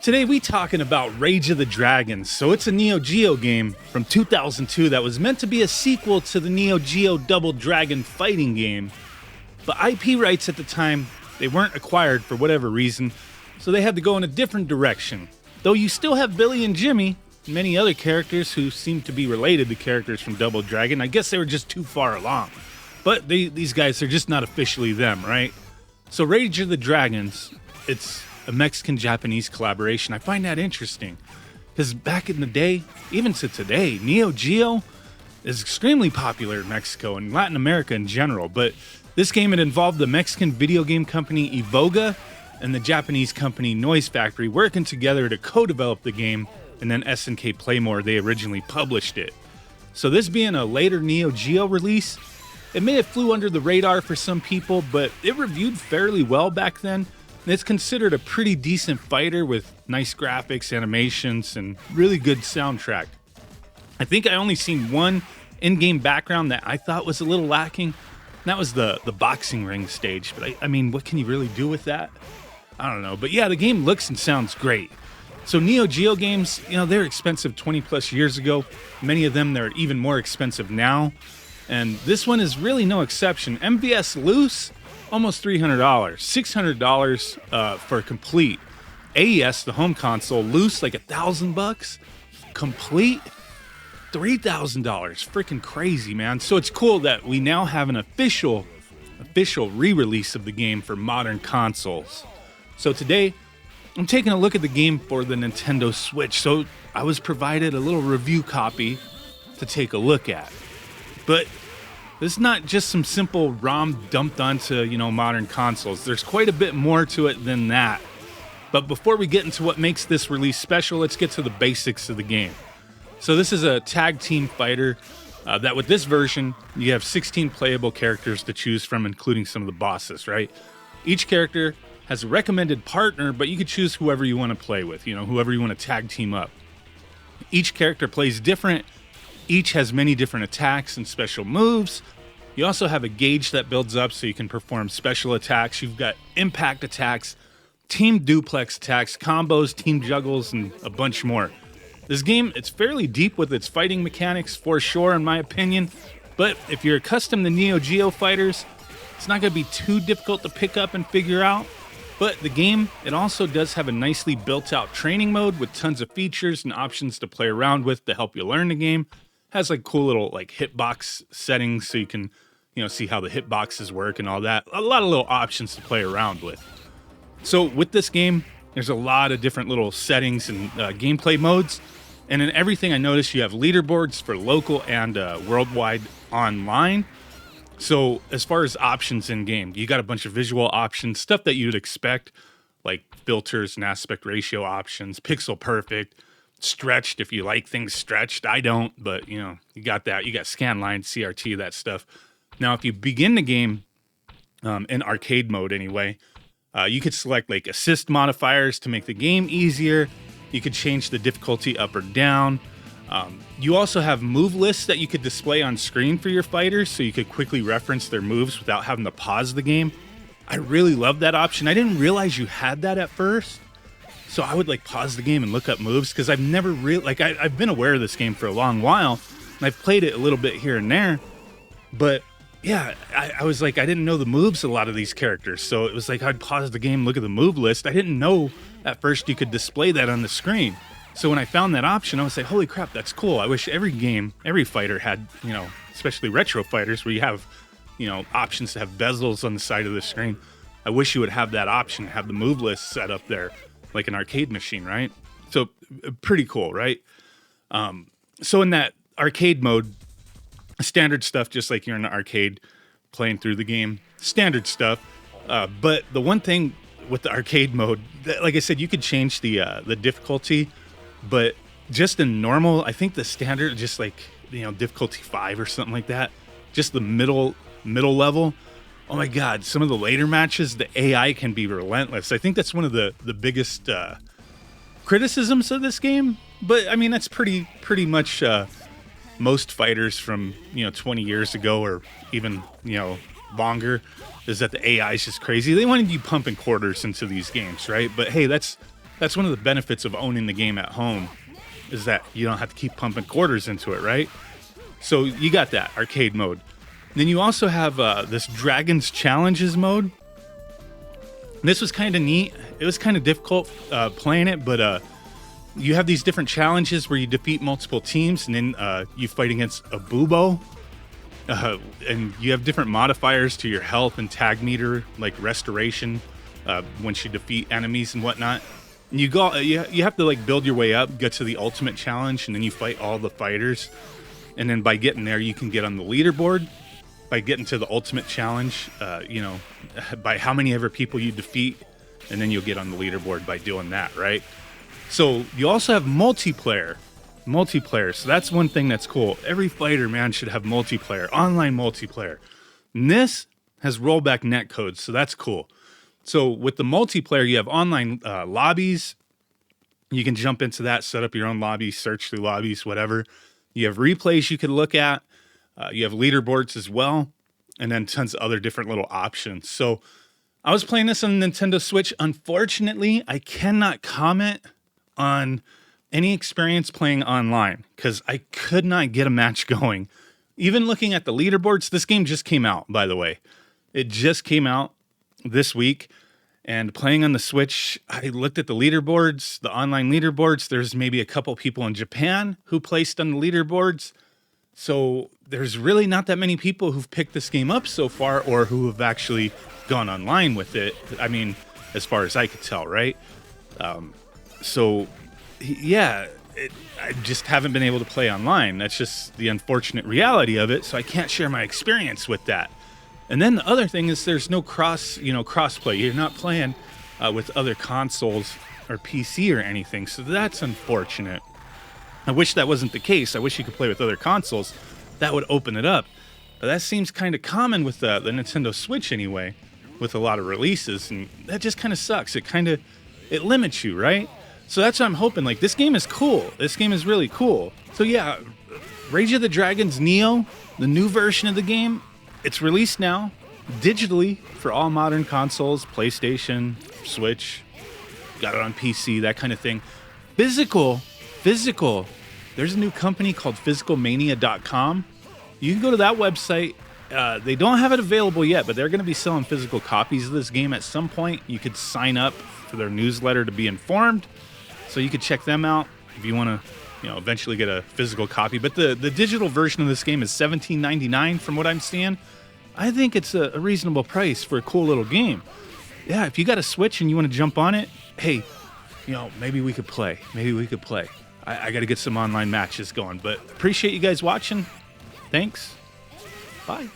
Today we talking about Rage of the Dragons. So it's a Neo Geo game from 2002 that was meant to be a sequel to the Neo Geo Double Dragon fighting game. But IP rights at the time, they weren't acquired for whatever reason, so they had to go in a different direction. Though you still have Billy and Jimmy, and many other characters who seem to be related to characters from Double Dragon. I guess they were just too far along. But these guys are just not officially them, right? So Rage of the Dragons, it's a Mexican-Japanese collaboration. I find that interesting because back in the day, even to today, Neo Geo is extremely popular in Mexico and Latin America in general. But this game, it involved the Mexican video game company Evoga and the Japanese company Noise Factory working together to co-develop the game, and then SNK Playmore, they originally published it. So this being a later Neo Geo release, it may have flew under the radar for some people, but it reviewed fairly well back then. It's considered a pretty decent fighter with nice graphics, animations, and really good soundtrack. I think I only seen one in-game background that I thought was a little lacking. And that was the boxing ring stage. But I mean, what can you really do with that? I don't know. But yeah, the game looks and sounds great. So Neo Geo games, they're expensive 20 plus years ago. Many of them, they're even more expensive now. And this one is really no exception. MVS loose, almost $300, $600 for complete. AES, the home console, loose like $1,000, complete $3,000. Freaking crazy, man. So it's cool that we now have an official re-release of the game for modern consoles. So today, I'm taking a look at the game for the Nintendo Switch. So I was provided a little review copy to take a look at. But this is not just some simple ROM dumped onto, modern consoles. There's quite a bit more to it than that. But before we get into what makes this release special, let's get to the basics of the game. So this is a tag team fighter that with this version, you have 16 playable characters to choose from, including some of the bosses, right? Each character has a recommended partner, but you could choose whoever you want to play with, whoever you want to tag team up. Each character plays different. Each has many different attacks and special moves. You also have a gauge that builds up so you can perform special attacks. You've got impact attacks, team duplex attacks, combos, team juggles, and a bunch more. This game, it's fairly deep with its fighting mechanics for sure, in my opinion. But if you're accustomed to Neo Geo fighters, it's not going to be too difficult to pick up and figure out. But the game, it also does have a nicely built out training mode with tons of features and options to play around with to help you learn the game. Has like cool little hitbox settings so you can, see how the hitboxes work and all that. A lot of little options to play around with. So with this game, there's a lot of different little settings and gameplay modes. And in everything I noticed, you have leaderboards for local and worldwide online. So as far as options in game, you got a bunch of visual options, stuff that you'd expect, like filters and aspect ratio options, pixel perfect, stretched if you like things stretched. I don't, but you got that. You got scan line, CRT, that stuff. Now, if you begin the game in arcade mode anyway, you could select assist modifiers to make the game easier. You could change the difficulty up or down. You also have move lists that you could display on screen for your fighters so you could quickly reference their moves without having to pause the game. I really love that option. I didn't realize you had that at first. So I would pause the game and look up moves because I've never really, I've been aware of this game for a long while and I've played it a little bit here and there. But yeah, I was I didn't know the moves of a lot of these characters. So it was I'd pause the game, look at the move list. I didn't know at first you could display that on the screen. So when I found that option, I was like, holy crap, that's cool. I wish every game, every fighter had, especially retro fighters where you have, options to have bezels on the side of the screen. I wish you would have that option, have the move list set up there like an arcade machine, right? So pretty cool, right? So in that arcade mode, standard stuff, just like you're in an arcade playing through the game, standard stuff. But the one thing with the arcade mode, like I said, you could change the difficulty, but just in normal, I think the standard, just difficulty 5 or something like that, just the middle level. Oh my God, some of the later matches, the AI can be relentless. I think that's one of the biggest criticisms of this game. But I mean, that's pretty much most fighters from 20 years ago or even longer, is that the AI is just crazy. They wanted you pumping quarters into these games, right? But hey, that's That's one of the benefits of owning the game at home, is that you don't have to keep pumping quarters into it, right? So you got that arcade mode. Then you also have this Dragons Challenges mode. This was kind of neat. It was kind of difficult playing it, but you have these different challenges where you defeat multiple teams, and then you fight against a Bubo. And you have different modifiers to your health and tag meter, like restoration, once you defeat enemies and whatnot. And you have to like build your way up, get to the ultimate challenge, and then you fight all the fighters. And then by getting there, you can get on the leaderboard. By getting to the ultimate challenge, by how many ever people you defeat, and then you'll get on the leaderboard by doing that, right? So you also have multiplayer. So that's one thing that's cool. Every fighter, man, should have multiplayer, online multiplayer. And this has rollback netcodes, so that's cool. So with the multiplayer, you have online lobbies. You can jump into that, set up your own lobby, search through lobbies, whatever. You have replays you can look at. You have leaderboards as well, and then tons of other different little options. So I was playing this on the Nintendo Switch. Unfortunately, I cannot comment on any experience playing online because I could not get a match going. Even looking at the leaderboards, this game just came out, by the way. It just came out this week. And playing on the Switch, I looked at the leaderboards, the online leaderboards. There's maybe a couple people in Japan who placed on the leaderboards. So there's really not that many people who've picked this game up so far or who have actually gone online with it. I mean, as far as I could tell, right? I just haven't been able to play online. That's just the unfortunate reality of it. So I can't share my experience with that. And then the other thing is there's no crossplay. You're not playing with other consoles or PC or anything. So that's unfortunate. I wish that wasn't the case. I wish you could play with other consoles. That would open it up. But that seems kind of common with the Nintendo Switch anyway, with a lot of releases. And that just kind of sucks. It limits you, right? So that's what I'm hoping. Like, this game is cool. This game is really cool. So yeah, Rage of the Dragons Neo, the new version of the game, it's released now, digitally, for all modern consoles, PlayStation, Switch, got it on PC, that kind of thing. Physical, there's a new company called physicalmania.com. You can go to that website. They don't have it available yet, but they're going to be selling physical copies of this game at some point. You could sign up for their newsletter to be informed. So you could check them out if you want to, eventually get a physical copy. But the digital version of this game is $17.99 from what I'm seeing. I think it's a reasonable price for a cool little game. Yeah, if you got a Switch and you want to jump on it, hey, maybe we could play. I got to get some online matches going. But appreciate you guys watching. Thanks. Bye.